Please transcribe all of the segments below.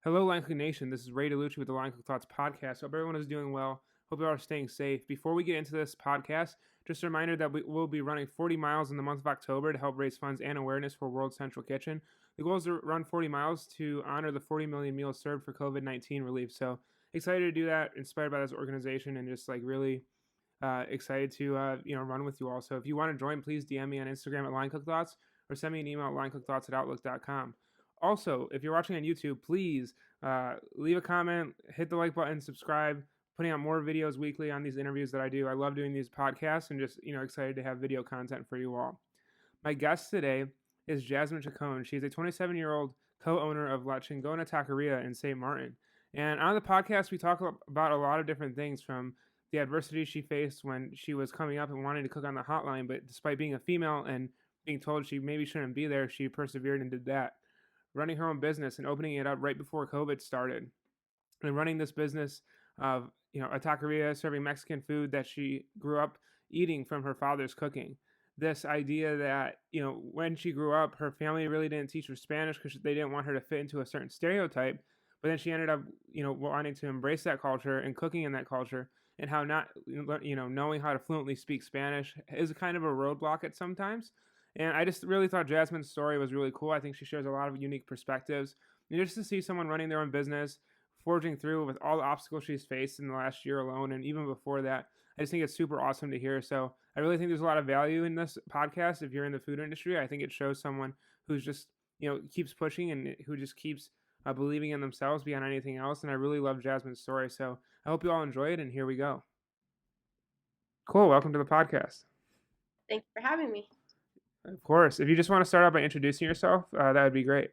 Hello, Line Cook Nation. This is Ray DeLucci with the Line Cook Thoughts podcast. Hope everyone is doing well. Hope you all are staying safe. Before we get into this podcast, just a reminder that we will be running 40 miles in the month of October to help raise funds and awareness for World Central Kitchen. The goal is to run 40 miles to honor the 40 million meals served for COVID-19 relief. So excited to do that, inspired by this organization, and just like really excited to run with you all. So if you want to join, please DM me on Instagram at Line Cook Thoughts or send me an email at linecookthoughts@outlook.com. Also, if you're watching on YouTube, please leave a comment, hit the like button, subscribe. Putting out more videos weekly on these interviews that I do. I love doing these podcasts and just excited to have video content for you all. My guest today is Jasmine Chacon. She's a 27-year-old co-owner of La Chingona Taqueria in St. Maarten. And on the podcast, we talk about a lot of different things, from the adversity she faced when she was coming up and wanting to cook on the hotline, but despite being a female and being told she maybe shouldn't be there, she persevered and did that. Running her own business and opening it up right before COVID started, and running this business of a taqueria serving Mexican food that she grew up eating from her father's cooking. This idea that when she grew up, her family really didn't teach her Spanish because they didn't want her to fit into a certain stereotype. But then she ended up wanting to embrace that culture and cooking in that culture, and how not knowing how to fluently speak Spanish is kind of a roadblock at sometimes. And I just really thought Jasmine's story was really cool. I think she shares a lot of unique perspectives. And just to see someone running their own business, forging through with all the obstacles she's faced in the last year alone, and even before that, I just think it's super awesome to hear. So I really think there's a lot of value in this podcast. If you're in the food industry, I think it shows someone who's just keeps pushing and who just keeps believing in themselves beyond anything else. And I really love Jasmine's story. So I hope you all enjoy it. And here we go. Cool. Welcome to the podcast. Thank you for having me. Of course. If you just want to start out by introducing yourself, that would be great.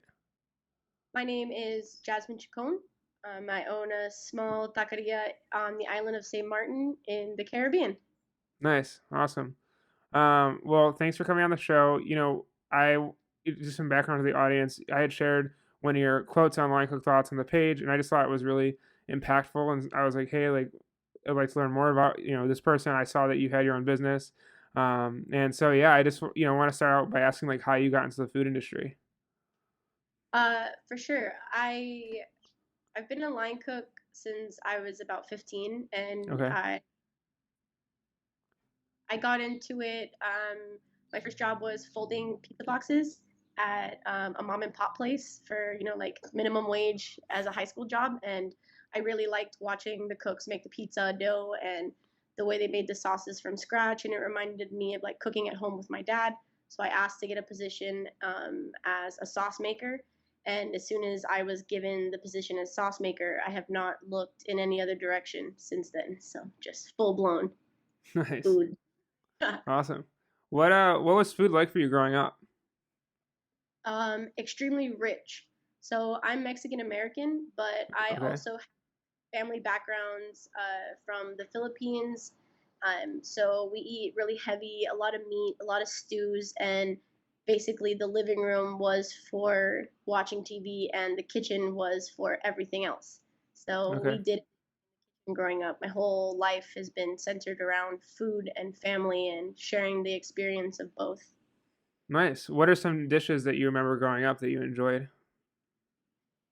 My name is Jasmine Chacon. I own a small taqueria on the island of St. Martin in the Caribbean. Nice. Awesome. Well, thanks for coming on the show. I just some background to the audience. I had shared one of your quotes on Line Cook Thoughts on the page, and I just thought it was really impactful. And I was like, hey, like, I'd like to learn more about this person. I saw that you had your own business, and so yeah, I just want to start out by asking like how you got into the food industry. For sure. I've been a line cook since I was about 15, and Okay. I got into it. My first job was folding pizza boxes at a mom and pop place for like minimum wage as a high school job, and I really liked watching the cooks make the pizza dough and the way they made the sauces from scratch, and it reminded me of like cooking at home with my dad. So I asked to get a position as a sauce maker. And as soon as I was given the position as sauce maker, I have not looked in any other direction since then. So just full blown Nice. food. Awesome. What was food like for you growing up? Extremely rich. So I'm Mexican American, but I Okay. also have family backgrounds from the Philippines. So we eat really heavy, a lot of meat, a lot of stews, and basically the living room was for watching TV and the kitchen was for everything else. So Okay. we did growing up. My whole life has been centered around food and family and sharing the experience of both. Nice. What are some dishes that you remember growing up that you enjoyed?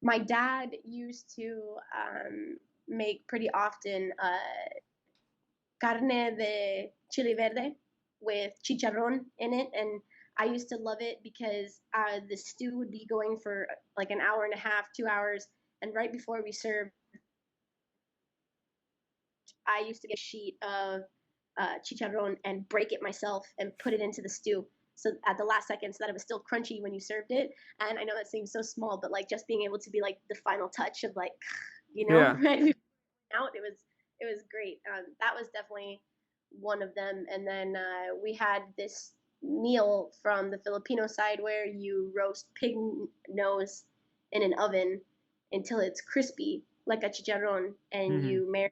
My dad used to make pretty often carne de chile verde with chicharron in it, and I used to love it because the stew would be going for like an hour and a half, 2 hours, and right before we served, I used to get a sheet of chicharron and break it myself and put it into the stew. So at the last second, so that it was still crunchy when you served it. And I know that seems so small, but like just being able to be like the final touch of like, Yeah. right out, it was great. That was definitely one of them. And then we had this meal from the Filipino side where you roast pig nose in an oven until it's crispy, like a chicharron, and Hmm. you marinate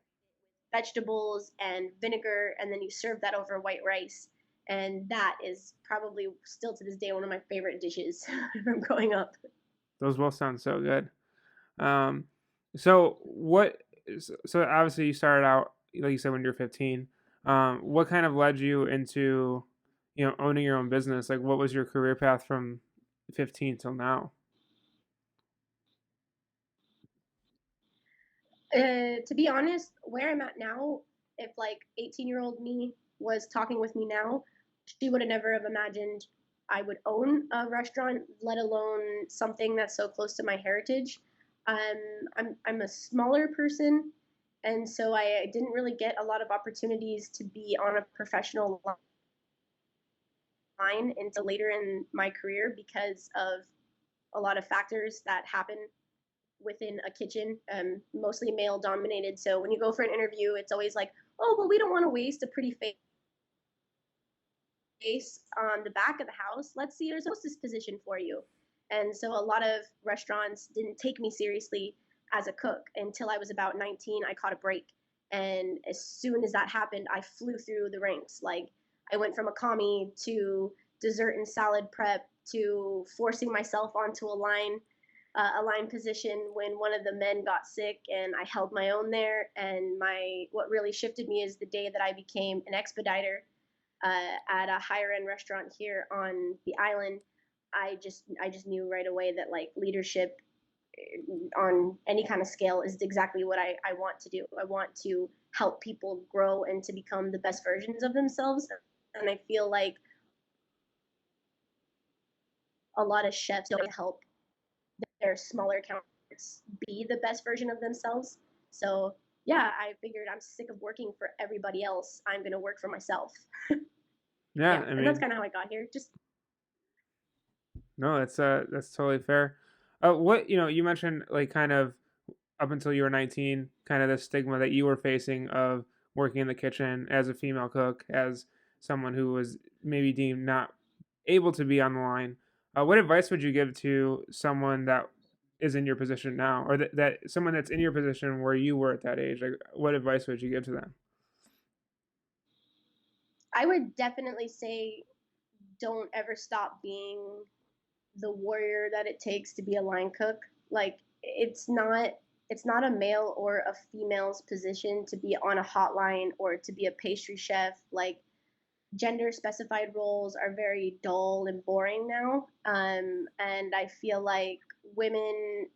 vegetables and vinegar, and then you serve that over white rice. And that is probably still to this day one of my favorite dishes from growing up. Those both sound so good. Um, so what? So obviously you started out like you said when you were 15. What kind of led you into owning your own business? Like what was your career path from 15 till now? To be honest, where I'm at now, if like 18-year-old me was talking with me now, she would have never have imagined I would own a restaurant, let alone something that's so close to my heritage. I'm a smaller person, and so I didn't really get a lot of opportunities to be on a professional line until later in my career because of a lot of factors that happen within a kitchen, mostly male dominated. So when you go for an interview, it's always like, oh, well, we don't want to waste a pretty face on the back of the house. Let's see, there's a hostess position for you. And so a lot of restaurants didn't take me seriously as a cook until I was about 19. I caught a break. And as soon as that happened, I flew through the ranks. Like I went from a commie to dessert and salad prep to forcing myself onto a line position when one of the men got sick, and I held my own there. And my what really shifted me is the day that I became an expediter at a higher end restaurant here on the island. I just knew right away that like leadership on any kind of scale is exactly what I want to do. I want to help people grow and to become the best versions of themselves. And I feel like a lot of chefs don't help their smaller counterparts be the best version of themselves. So yeah, I figured I'm sick of working for everybody else. I'm gonna work for myself. Yeah, Yeah, I and that's mean, kind of how I got here. Just no, that's totally fair. What you mentioned like kind of up until you were 19, kind of the stigma that you were facing of working in the kitchen as a female cook, as someone who was maybe deemed not able to be on the line. What advice would you give to someone that is in your position now, or that someone that's in your position where you were at that age? Like, what advice would you give to them? I would definitely say don't ever stop being the warrior that it takes to be a line cook. Like it's not a male or a female's position to be on a hotline or to be a pastry chef. Like gender specified roles are very dull and boring now. And I feel like women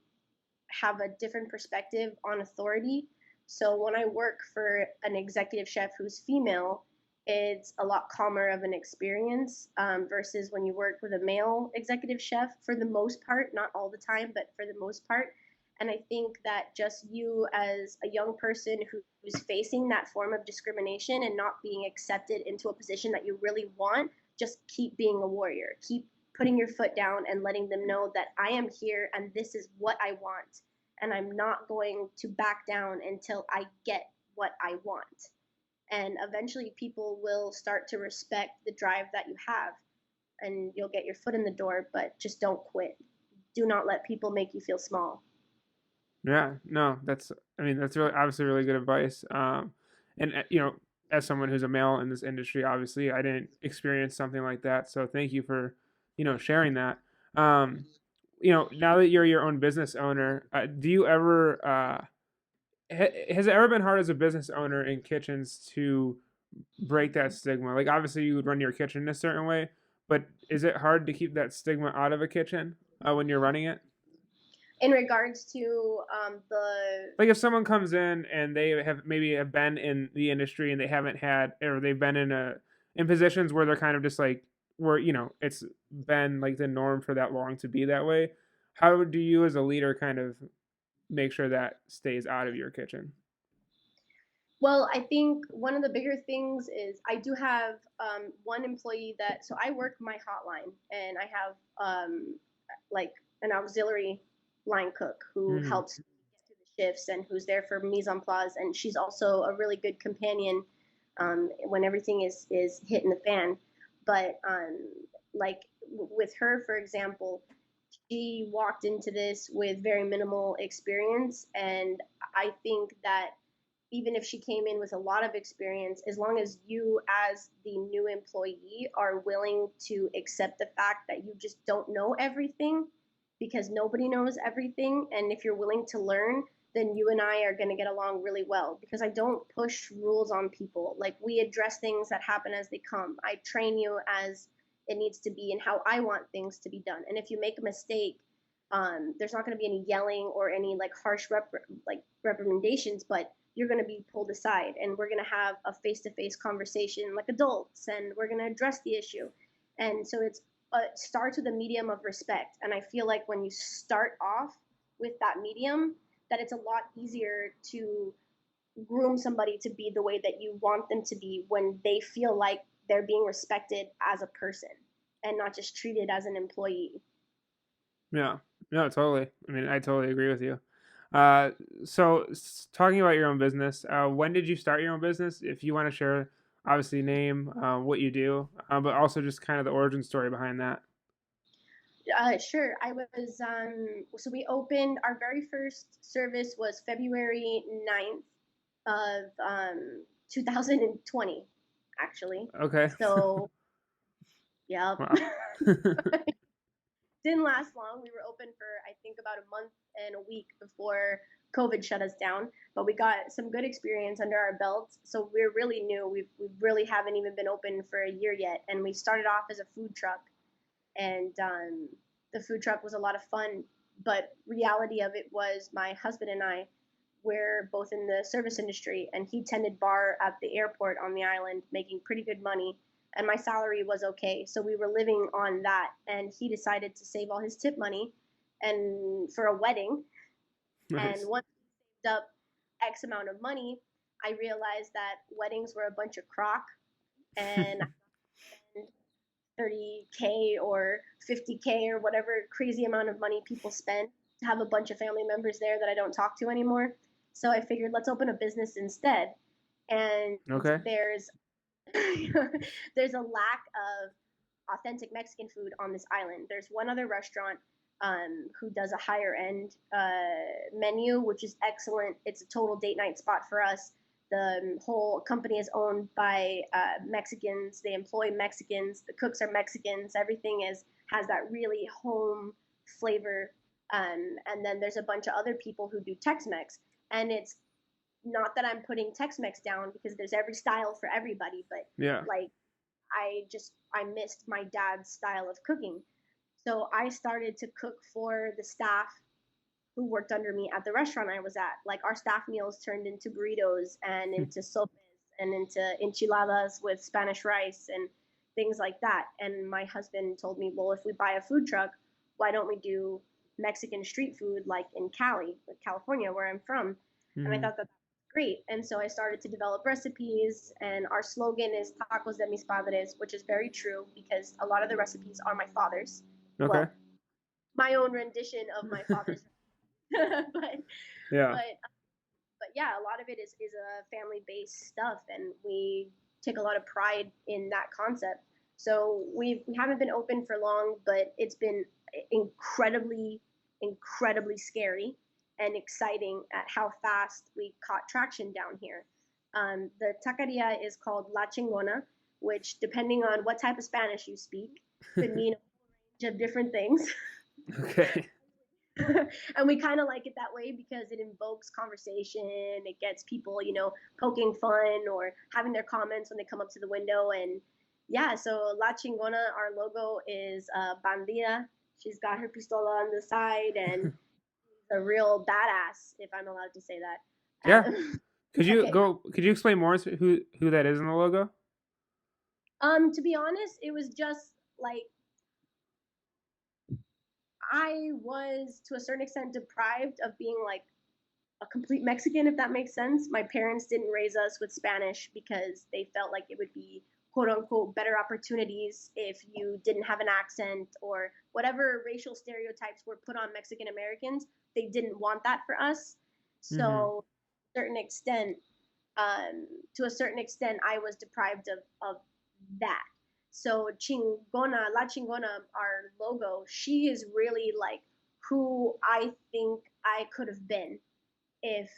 have a different perspective on authority. So when I work for an executive chef who's female, it's a lot calmer of an experience versus when you work with a male executive chef for the most part, not all the time, but for the most part. And I think that just you as a young person who's facing that form of discrimination and not being accepted into a position that you really want, just keep being a warrior. Keep putting your foot down and letting them know that I am here and this is what I want. And I'm not going to back down until I get what I want. And eventually, people will start to respect the drive that you have, and you'll get your foot in the door, but just don't quit. Do not let people make you feel small. Yeah, no, I mean, that's really obviously really good advice. And as someone who's a male in this industry, obviously, I didn't experience something like that. So thank you for, sharing that. Um, now that you're your own business owner, do you ever, has it ever been hard as a business owner in kitchens to break that stigma? Like, obviously, you would run your kitchen in a certain way, but is it hard to keep that stigma out of a kitchen when you're running it? In regards to the Like if someone comes in and they have been in the industry and they haven't had, or they've been in positions where they're kind of just like, where it's been like the norm for that long to be that way, how do you as a leader kind of make sure that stays out of your kitchen? Well, I think one of the bigger things is I do have one employee that, so I work my hotline and I have like an auxiliary line cook who Hmm. helps get through the shifts and who's there for mise en place. And she's also a really good companion when everything is hitting the fan. But like with her, for example, she walked into this with very minimal experience. And I think that even if she came in with a lot of experience, as long as you, as the new employee, are willing to accept the fact that you just don't know everything, because nobody knows everything, and if you're willing to learn, then you and I are going to get along really well because I don't push rules on people. Like, we address things that happen as they come. I train you as it needs to be and how I want things to be done. And if you make a mistake, There's not going to be any yelling or any like harsh reprimandations, but you're going to be pulled aside and we're going to have a face-to-face conversation like adults, and we're going to address the issue. And so it starts with a medium of respect, and I feel like when you start off with that medium, that it's a lot easier to groom somebody to be the way that you want them to be when they feel like they're being respected as a person and not just treated as an employee. Yeah. No, totally. I mean, I totally agree with you. Uh, so talking about your own business, when did you start your own business? If you want to share, obviously name, what you do, but also just kind of the origin story behind that. Sure. I was so we opened our very first service was February 9th of 2020, actually. Okay. So, yeah. Wow. Didn't last long. We were open for I think about a month and a week before COVID shut us down, but we got some good experience under our belts. So we're really new. We really haven't even been open for a year yet, and we started off as a food truck, and the food truck was a lot of fun. But reality of it was my husband and I were both in the service industry, and he tended bar at the airport on the island, making pretty good money. And my salary was okay, so we were living on that. And he decided to save all his tip money, and for a wedding. And Nice. once he saved up X amount of money, I realized that weddings were a bunch of crock, and 30K or 50K or whatever crazy amount of money people spend to have a bunch of family members there that I don't talk to anymore. So I figured let's open a business instead. And Okay. there's there's a lack of authentic Mexican food on this island. There's one other restaurant who does a higher end menu, which is excellent. It's a total date night spot for us. The whole company is owned by Mexicans. They employ Mexicans. The cooks are Mexicans. Everything has that really home flavor. And then there's a bunch of other people who do Tex-Mex, and it's not that I'm putting Tex-Mex down because there's every style for everybody, but Yeah. like I missed my dad's style of cooking. So I started to cook for the staff who worked under me at the restaurant I was at. Like our staff meals turned into burritos and into sopes and into enchiladas with Spanish rice and things like that. And my husband told me, well, if we buy a food truck, why don't we do Mexican street food like in Cali, California, where I'm from? And I Hmm. thought that was great. And so I started to develop recipes, and our slogan is tacos de mis padres, which is very true because a lot of the recipes are my father's. Okay. Well, my own rendition of my father's but Yeah. but but yeah, a lot of it is a family based stuff, and we take a lot of pride in that concept. So we haven't been open for long, but it's been incredibly scary and exciting at how fast we caught traction down here. The taqueria is called La Chingona, which, depending on what type of Spanish you speak, could mean a range of different things. Okay. And we kind of like it that way because it invokes conversation. It gets people, poking fun or having their comments when they come up to the window. And yeah, so La Chingona, our logo is bandida. She's got her pistola on the side and a real badass, if I'm allowed to say Yeah. that. Okay. Could you explain more as to who that is in the logo? To be honest, it was just like I was to a certain extent deprived of being like a complete Mexican, if that makes sense. My parents didn't raise us with Spanish because they felt like it would be quote unquote better opportunities if you didn't have an accent or whatever racial stereotypes were put on Mexican Americans. They didn't want that for us. Hmm. So, certain extent, to a certain extent, I was deprived of that. So Chingona, La Chingona, our logo, she is really like who I think I could have been if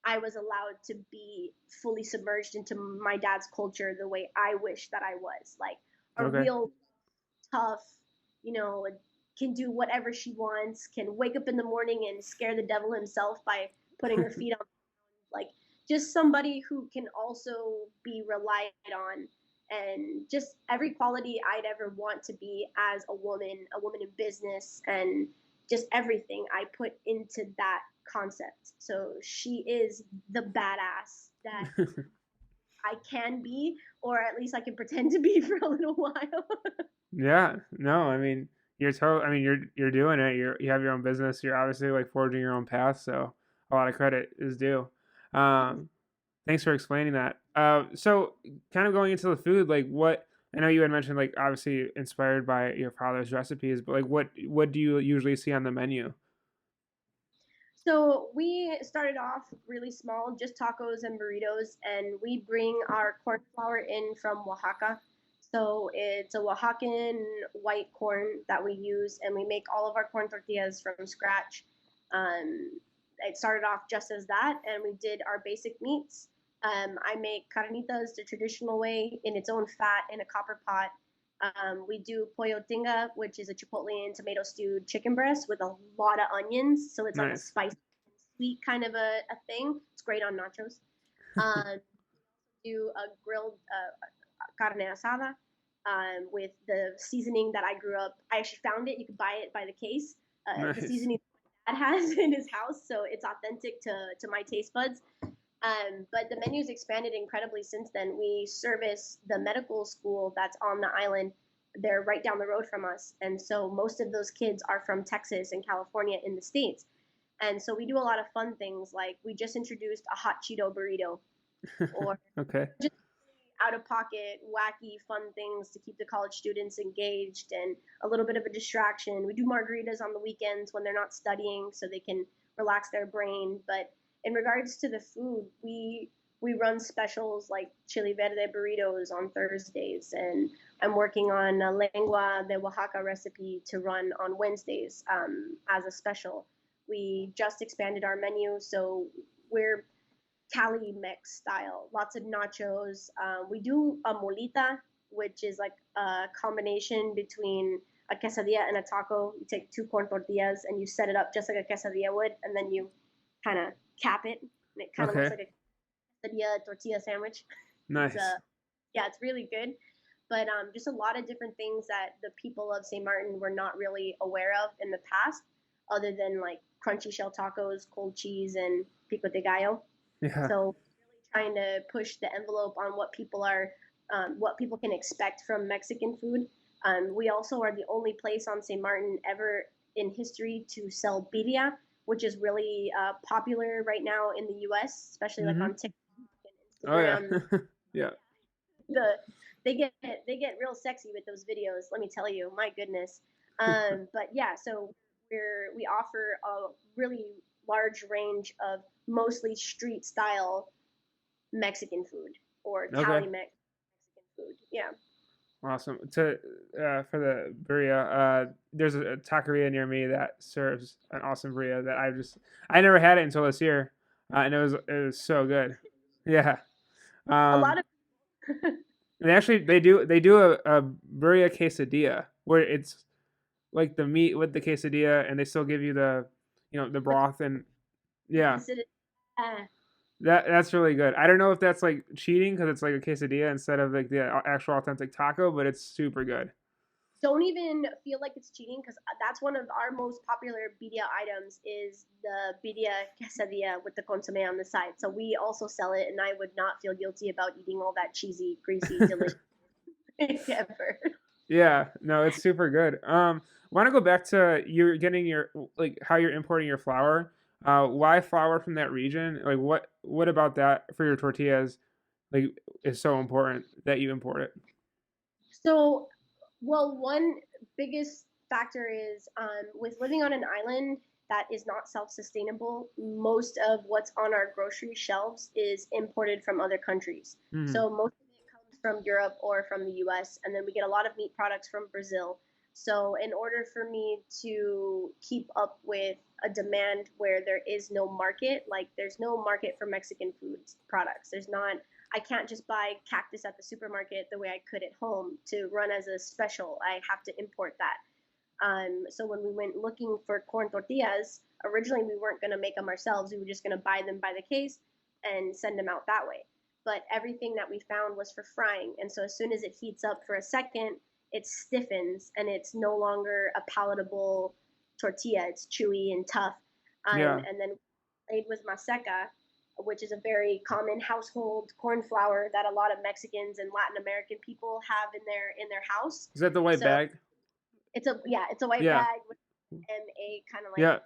I was allowed to be fully submerged into my dad's culture the way I wish that I was. Like a Okay. real tough, you know, can do whatever she wants, can wake up in the morning and scare the devil himself by putting her feet on, like just somebody who can also be relied on, and just every quality I'd ever want to be as a woman in business, and just everything I put into that concept. So she is the badass that I can be, or at least I can pretend to be for a little while. Yeah, no, I mean, I mean, you're doing it. You have your own business. You're obviously like forging your own path. So a lot of credit is due. Um, Thanks for explaining that. So kind of going into the food, like what I know you had mentioned, like obviously inspired by your father's recipes, but like what do you usually see on the menu? So we started off really small, just tacos and burritos, and we bring our corn flour in from Oaxaca. So it's a Oaxacan white corn that we use, and we make all of our corn tortillas from scratch. It started off just as that, and we did our basic meats. I make carnitas the traditional way in its own fat in a copper pot. We do pollo tinga, which is a chipotle and tomato stewed chicken breast with a lot of onions. So it's like a Nice. spicy, sweet kind of a thing. It's great on nachos. Do a grilled carne asada with the seasoning that I grew up. I actually found it. You could buy it by the case. The Nice. seasoning my dad has in his house, so it's authentic to my taste buds. But the menu's expanded incredibly since then. We service the medical school that's on the island. They're right down the road from us. And so most of those kids are from Texas and California in the States. And so we do a lot of fun things like we just introduced a hot Cheeto burrito or Okay. just out of pocket, wacky, fun things to keep the college students engaged and a little bit of a distraction. We do margaritas on the weekends when they're not studying so they can relax their brain. But in regards to the food, we run specials like chile verde burritos on Thursdays, and I'm working on a lengua de Oaxaca recipe to run on Wednesdays as a special. We just expanded our menu, so we're Cali mix style. Lots of nachos. We do a molita, which is like a combination between a quesadilla and a taco. You take two corn tortillas and you set it up just like a quesadilla would, and then you kind of cap it, and it kind of looks Okay. like a quesadilla tortilla sandwich. It's Nice. yeah, it's really good. But just a lot of different things that the people of St. Martin were not really aware of in the past, other than like crunchy shell tacos, cold cheese, and pico de gallo. Yeah. So really trying to push the envelope on what people can expect from Mexican food. We also are the only place on St. Martin ever in history to sell birria, which is really popular right now in the U.S., especially like on Mhm. TikTok and Oh yeah. Instagram. Yeah. The they get real sexy with those videos. Let me tell you, my goodness. But yeah, so we offer a really large range of mostly street style Mexican food or Okay. Cali Mexican food. Yeah. Awesome. To For the birria, there's a taqueria near me that serves an awesome birria that I never had it until this year, and it was so good. Yeah. A lot Um, of and actually they do a birria quesadilla where it's like the meat with the quesadilla, and they still give you the with broth and yeah, yes, it is. that's really good. I don't know if that's like cheating because it's like a quesadilla instead of like the actual authentic taco, but it's super good. Don't even feel like it's cheating because that's one of our most popular birria items is the birria quesadilla with the consomme on the side. So we also sell it, and I would not feel guilty about eating all that cheesy, greasy, delicious ever. Yeah, no, it's super good. Want to go back to you're getting your like how you're importing your flour. Why flour from that region? Like what about that for your tortillas like is so important that you import it? So, well, one biggest factor is with living on an island that is not self sustainable, most of what's on our grocery shelves is imported from other countries. Hmm. So, most of it comes from Europe or from the US, and then we get a lot of meat products from Brazil. So, in order for me to keep up with a demand where there is no market, like there's no market for Mexican foods products, there's not I can't just buy cactus at the supermarket the way I could at home to run as a special. I have to import that. So when we went looking for corn tortillas, originally we weren't going to make them ourselves. We were just going to buy them by the case and send them out that way. But everything that we found was for frying. And so as soon as it heats up for a second, it stiffens and it's no longer a palatable tortilla. It's chewy and tough. Yeah. And then played with maseca, which is a very common household corn flour that a lot of Mexicans and Latin American people have in their house. Is that the white So bag? it's a white Yeah. bag with MA kind of like Yeah.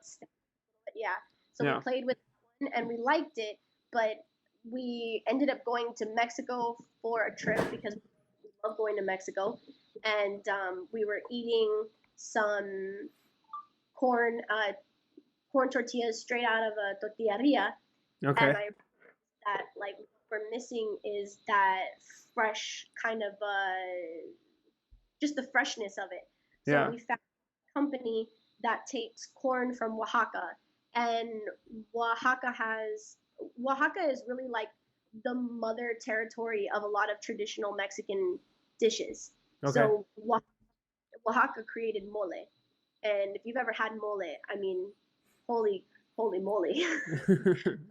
yeah. So we Yeah. played with one and we liked it, but we ended up going to Mexico for a trip because we love going to Mexico, and we were eating some corn corn tortillas straight out of a tortilleria, Okay. and I that like what we're missing is that fresh kind of just the freshness of it. So Yeah. we found a company that takes corn from Oaxaca, and Oaxaca has Oaxaca is really like the mother territory of a lot of traditional Mexican dishes. Okay. So Oaxaca created mole, and if you've ever had mole, I mean, holy holy moly,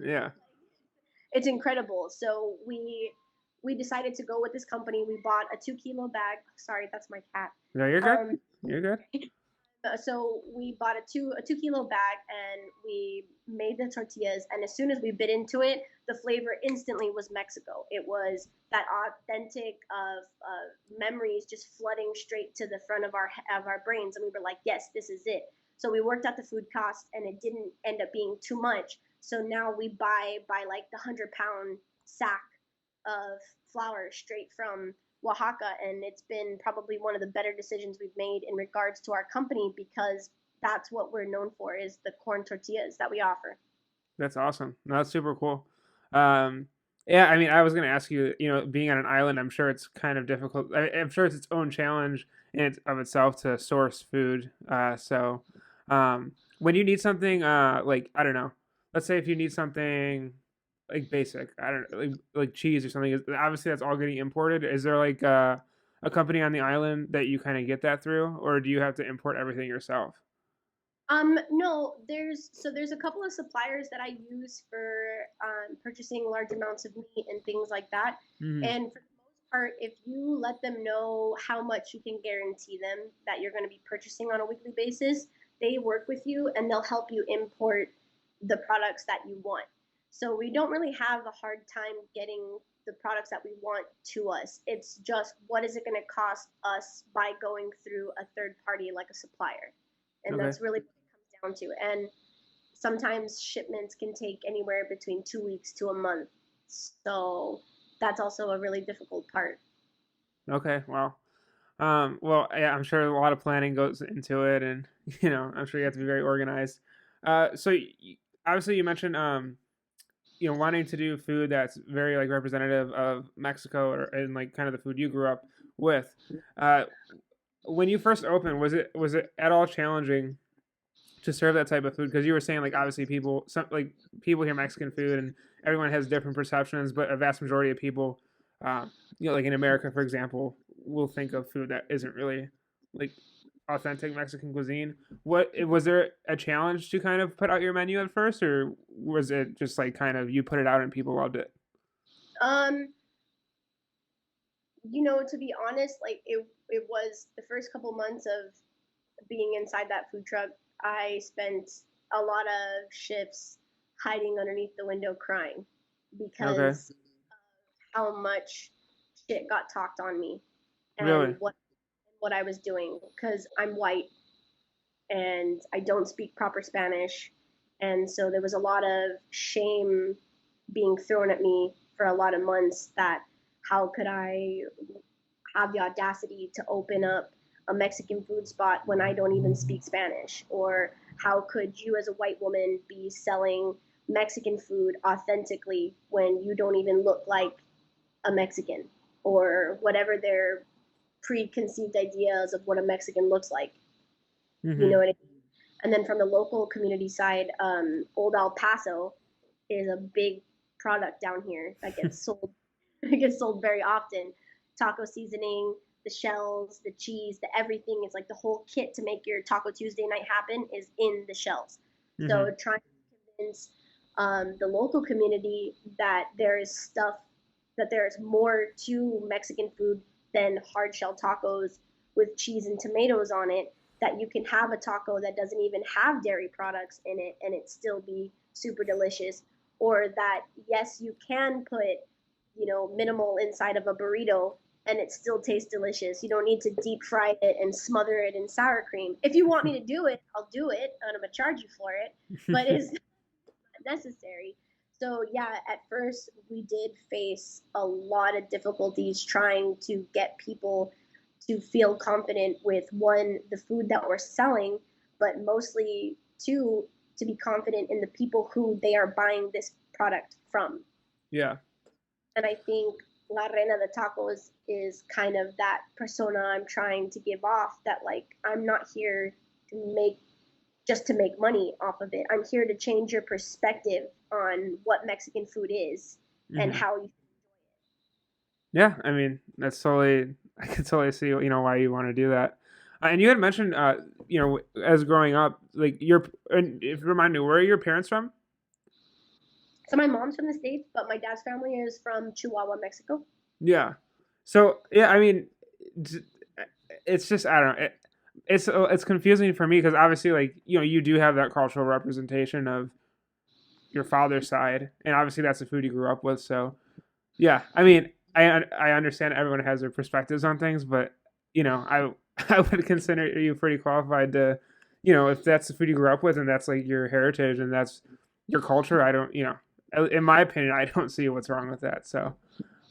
Yeah. it's incredible. So we decided to go with this company. We bought a 2 kilo bag. Sorry, that's my cat. No, you're good. Um, You're good. so we bought a 2 kilo bag and we made the tortillas. And as soon as we bit into it, the flavor instantly was Mexico. It was that authentic of memories just flooding straight to the front of our brains, and we were like, yes, this is it. So we worked out the food cost, and it didn't end up being too much. So now we buy like the 100 pound sack of flour straight from Oaxaca, and it's been probably one of the better decisions we've made in regards to our company because that's what we're known for is the corn tortillas that we offer. That's awesome. No, that's super cool. Um, yeah, I mean, I was gonna ask you, being on an island, I'm sure it's kind of difficult. I'm sure it's its own challenge in of itself to source food. When you need something, like I don't know, let's say if you need something like basic, I don't know, like cheese or something. Obviously, that's all getting imported. Is there like a company on the island that you kind of get that through, or do you have to import everything yourself? No, there's a couple of suppliers that I use for purchasing large amounts of meat and things like that. Hmm. And for the most part, if you let them know how much you can guarantee them that you're going to be purchasing on a weekly basis, they work with you and they'll help you import the products that you want. So we don't really have a hard time getting the products that we want to us. It's just what is it going to cost us by going through a third party like a supplier, and Okay. that's really down to. And sometimes shipments can take anywhere between 2 weeks to a month. So that's also a really difficult part. Okay. Well. Well, yeah, I'm sure a lot of planning goes into it, and I'm sure you have to be very organized. Obviously, you mentioned wanting to do food that's very like representative of Mexico or and like kind of the food you grew up with. Uh, when you first opened, was it at all challenging to serve that type of food? Because you were saying like obviously people hear Mexican food and everyone has different perceptions, but a vast majority of people, like in America, for example, will think of food that isn't really like authentic Mexican cuisine. What was there a challenge to kind of put out your menu at first, or was it just like kind of you put it out and people loved it? Um, to be honest, like it was the first couple months of being inside that food truck. I spent a lot of shifts hiding underneath the window crying Okay, because how much shit got talked on me and really? what I was doing because I'm white and I don't speak proper Spanish. And so there was a lot of shame being thrown at me for a lot of months that how could I have the audacity to open up a Mexican food spot when I don't even speak Spanish? Or how could you, as a white woman, be selling Mexican food authentically when you don't even look like a Mexican? Or whatever their preconceived ideas of what a Mexican looks like. You Mm-hmm. know what I mean? And then from the local community side, Old El Paso is a big product down here that gets sold. It gets sold very often. Taco seasoning, the shells, the cheese, the everything. It's like the whole kit to make your Taco Tuesday night happen is in the shells. Mm-hmm. So trying to convince the local community that there is stuff, that there's more to Mexican food than hard shell tacos with cheese and tomatoes on it that you can have a taco that doesn't even have dairy products in it and it still be super delicious, or that yes, you can put, minimal inside of a burrito and it still tastes delicious. You don't need to deep fry it and smother it in sour cream. If you want me to do it, I'll do it and I'm gonna charge you for it, but it's not necessary. So yeah, at first we did face a lot of difficulties trying to get people to feel confident with, one, the food that we're selling, but mostly two, to be confident in the people who they are buying this product from. Yeah. And I think La Reina de Tacos is kind of that persona I'm trying to give off, that like I'm not here to make just to make money off of it. I'm here to change your perspective on what Mexican food is and Hmm. how you. Yeah, I mean, that's totally. I can totally see, why you want to do that. And you had mentioned, as growing up, like and if you remind me, where are your parents from? So my mom's from the States, but my dad's family is from Chihuahua, Mexico. Yeah. So yeah, I mean, d- it's just I don't know. It's confusing for me because obviously, like you do have that cultural representation of your father's side, and obviously that's the food you grew up with. So yeah, I mean, I understand everyone has their perspectives on things, but I I would consider you pretty qualified to, if that's the food you grew up with and that's like your heritage and that's your culture. I don't, in my opinion, I don't see what's wrong with that. So,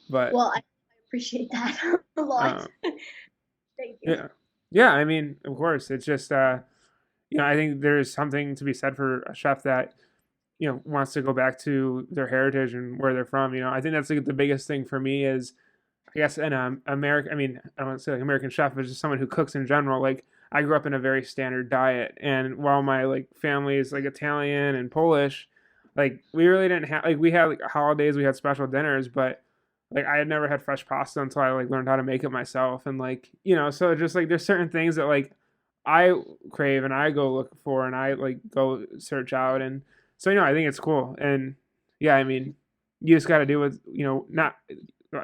but Well, I appreciate that a lot. um, Thank you. yeah, yeah. I mean, of course, it's just I think there's something to be said for a chef that wants to go back to their heritage and where they're from. I think that's like the biggest thing for me is, I guess, an American. I mean, I don't want to say like American chef, but just someone who cooks in general. Like I grew up in a very standard diet, and while my like family is like Italian and Polish, like we really didn't have like we had like holidays, we had special dinners, but like I had never had fresh pasta until I like learned how to make it myself, and like so just like there's certain things that like I crave and I go look for and I like go search out, and so I think it's cool, and yeah, I mean, you just got to do what not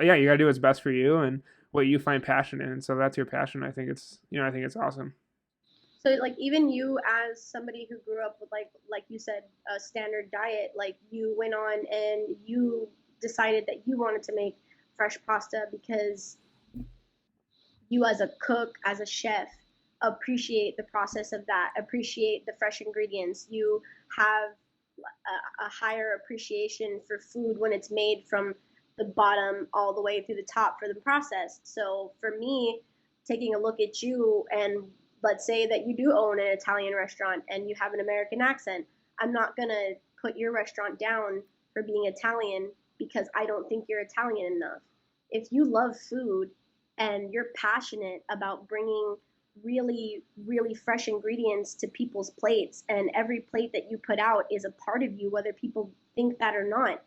yeah, you got to do what's best for you and what you find passion in. And so that's your passion. I think I think it's awesome. So like even you as somebody who grew up with like you said a standard diet, like you went on and you decided that you wanted to make fresh pasta because you as a cook, as a chef, appreciate the process of that, appreciate the fresh ingredients. You have a higher appreciation for food when it's made from the bottom all the way through the top for the process. So for me, taking a look at you, and let's say that you do own an Italian restaurant and you have an American accent, I'm not going to put your restaurant down for being Italian because I don't think you're Italian enough. If you love food and you're passionate about bringing really, really fresh ingredients to people's plates, and every plate that you put out is a part of you, whether people think that or not.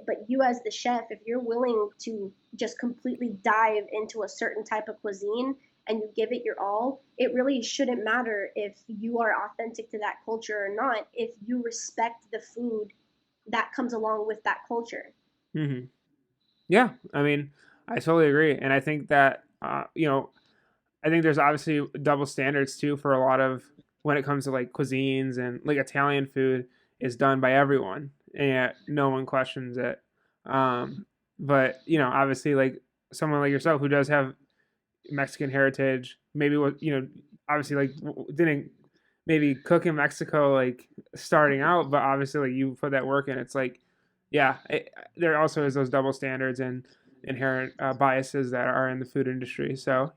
But you, as the chef, if you're willing to just completely dive into a certain type of cuisine and you give it your all, it really shouldn't matter if you are authentic to that culture or not, if you respect the food that comes along with that culture. Hmm. Yeah, I mean, I totally agree, and I think that I think there's obviously double standards too for a lot of when it comes to like cuisines and like Italian food is done by everyone and yet no one questions it. Um, but obviously, like someone like yourself who does have Mexican heritage, maybe what obviously like didn't maybe cook in Mexico like starting out, but obviously like you put that work in. It's like, yeah, there also is those double standards and inherent biases that are in the food industry. So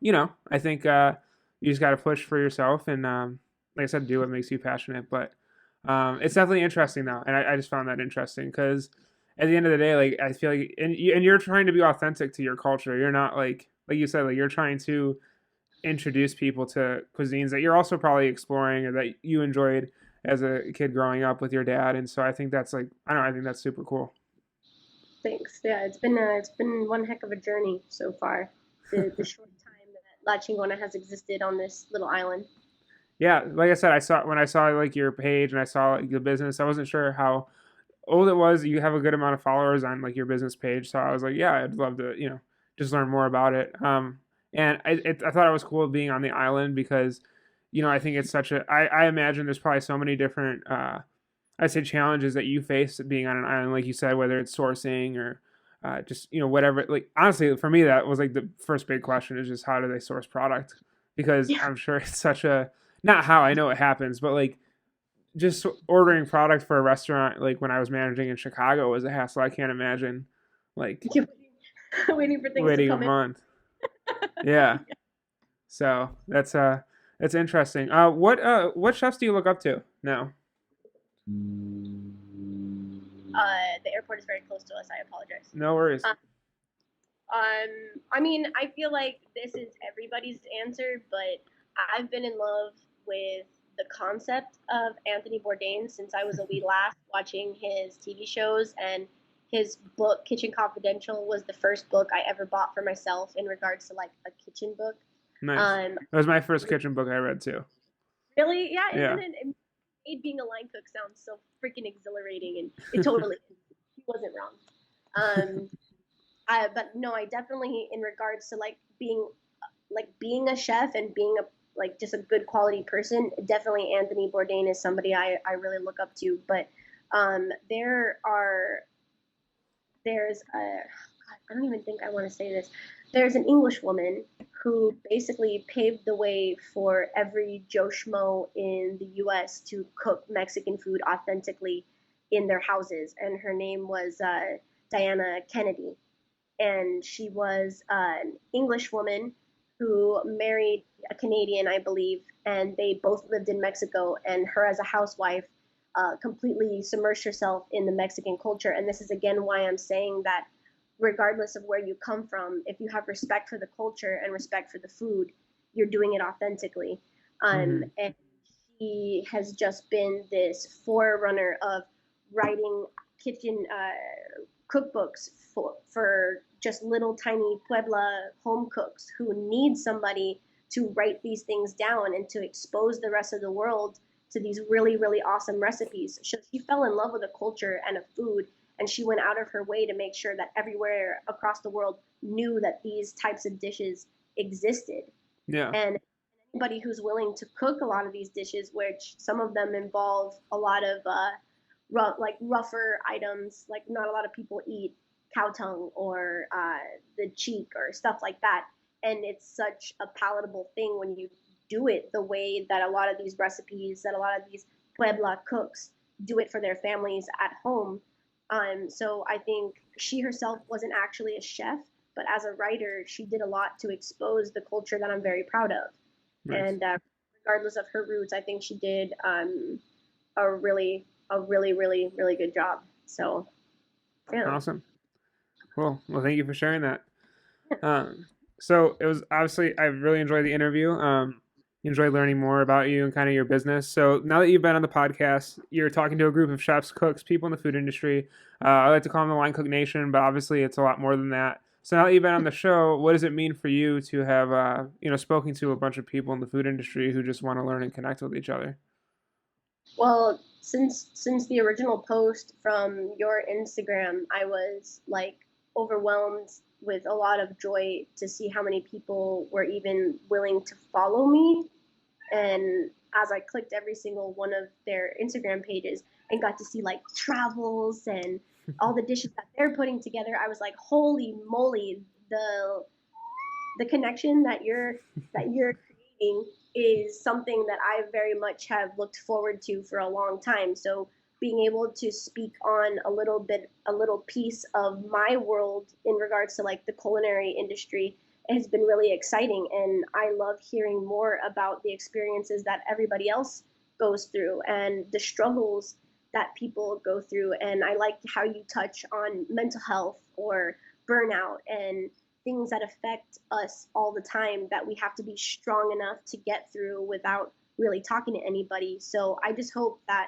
I think you just got to push for yourself and like I said, do what makes you passionate. But it's definitely interesting though, and I just found that interesting because at the end of the day, like I feel like, and you're trying to be authentic to your culture. You're not like you said, like you're trying to introduce people to cuisines that you're also probably exploring or that you enjoyed as a kid growing up with your dad. And so I think that's like I don't know, I think that's super cool. Thanks. Yeah, it's been one heck of a journey so far. The short time that La Chingona has existed on this little island. Yeah, like I said, I saw like your page and I saw like, the business. I wasn't sure how old it was. You have a good amount of followers on like your business page, so I was like, yeah, I'd love to just learn more about it. And I thought it was cool being on the island because I think it's such I imagine there's probably so many different, I'd say challenges that you face being on an island, like you said, whether it's sourcing or just, whatever. Like, honestly, for me, that was like the first big question is just how do they source product? Because Yeah. I'm sure it's such not how I know it happens, but like just ordering product for a restaurant, like when I was managing in Chicago was a hassle. I can't imagine like Waiting for things to waiting a come in. month. Yeah. So that's interesting. What chefs do you look up to now? The airport is very close to us. I apologize. No worries. Um, I mean, I feel like this is everybody's answer, but I've been in love with the concept of Anthony Bourdain since I was a wee lass watching his TV shows, and his book Kitchen Confidential was the first book I ever bought for myself in regards to like a kitchen book. Nice. Um, That was my first kitchen book I read too. really, yeah, Yeah. it made being a line cook sounds so freaking exhilarating, and it totally he wasn't wrong. Um, but no, I definitely in regards to being a chef and being a like just a good quality person, definitely Anthony Bourdain is somebody I really look up to. But there are there's a God, I don't even think I want to say this. There's an English woman who basically paved the way for every Joe Schmo in the U.S. to cook Mexican food authentically in their houses, and her name was Diana Kennedy, and she was an English woman who married a Canadian, I believe, and they both lived in Mexico. And her, as a housewife, completely submerged herself in the Mexican culture. And this is again why I'm saying that, regardless of where you come from, if you have respect for the culture and respect for the food, you're doing it authentically. Hmm. And she has just been this forerunner of writing kitchen cookbooks for just little tiny Puebla home cooks who need somebody to write these things down and to expose the rest of the world to these really, really awesome recipes. She fell in love with a culture and a food, and she went out of her way to make sure that everywhere across the world knew that these types of dishes existed. Yeah. And anybody who's willing to cook a lot of these dishes, which some of them involve a lot of rougher items, like not a lot of people eat cow tongue or the cheek or stuff like that. And it's such a palatable thing when you do it the way that a lot of these recipes, that a lot of these Puebla cooks do it for their families at home. So I think she herself wasn't actually a chef, but as a writer, she did a lot to expose the culture that I'm very proud of. Nice. And regardless of her roots, I think she did a really, really, really good job. So, yeah. Awesome. Cool. Well, thank you for sharing that. Um, so it was obviously I really enjoyed the interview. Enjoyed learning more about you and kind of your business. So now that you've been on the podcast, you're talking to a group of chefs, cooks, people in the food industry. I like to call them the Line Cook Nation, but obviously it's a lot more than that. So now that you've been on the show, what does it mean for you to have spoken to a bunch of people in the food industry who just want to learn and connect with each other? Well, since the original post from your Instagram, I was like overwhelmed with a lot of joy to see how many people were even willing to follow me. And as I clicked every single one of their Instagram pages and got to see like travels and all the dishes that they're putting together, I was like, holy moly, the connection that you're creating is something that I very much have looked forward to for a long time. So being able to speak on a little piece of my world in regards to like the culinary industry has been really exciting. And I love hearing more about the experiences that everybody else goes through and the struggles that people go through. And I like how you touch on mental health or burnout and things that affect us all the time that we have to be strong enough to get through without really talking to anybody. So I just hope that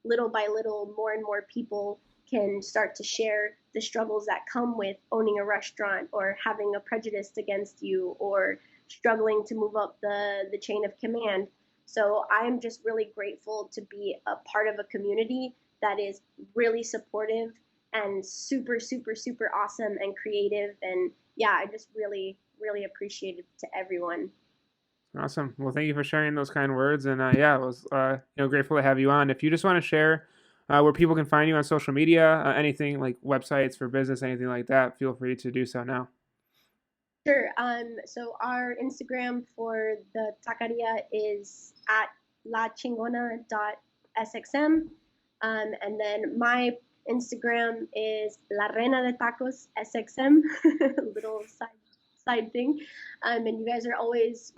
little by little, more and more people can start to share the struggles that come with owning a restaurant or having a prejudice against you or struggling to move up the chain of command. So I'm just really grateful to be a part of a community that is really supportive and super, super, super awesome and creative. And yeah, I just really, really appreciate it to everyone. Awesome. Well, thank you for sharing those kind words. And yeah, it was grateful to have you on. If you just want to share where people can find you on social media, anything like websites for business, anything like that, feel free to do so now. Sure. So our Instagram for the Taqueria is at lachingona.sxm. And then my Instagram is La Reina de Tacos SXM, little side thing. And you guys are always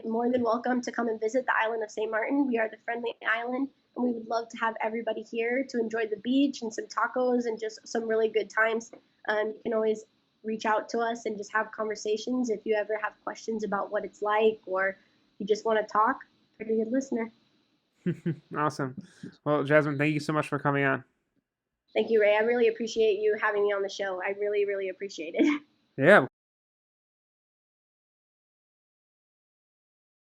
more than welcome to come and visit the island of St. Maarten. We are the friendly island, and we would love to have everybody here to enjoy the beach and some tacos and just some really good times. You can always reach out to us and just have conversations if you ever have questions about what it's like or you just want to talk. Pretty good listener. Awesome. Well, Jasmine, thank you so much for coming on. Thank you, Ray. I really appreciate you having me on the show. I really, really appreciate it. Yeah.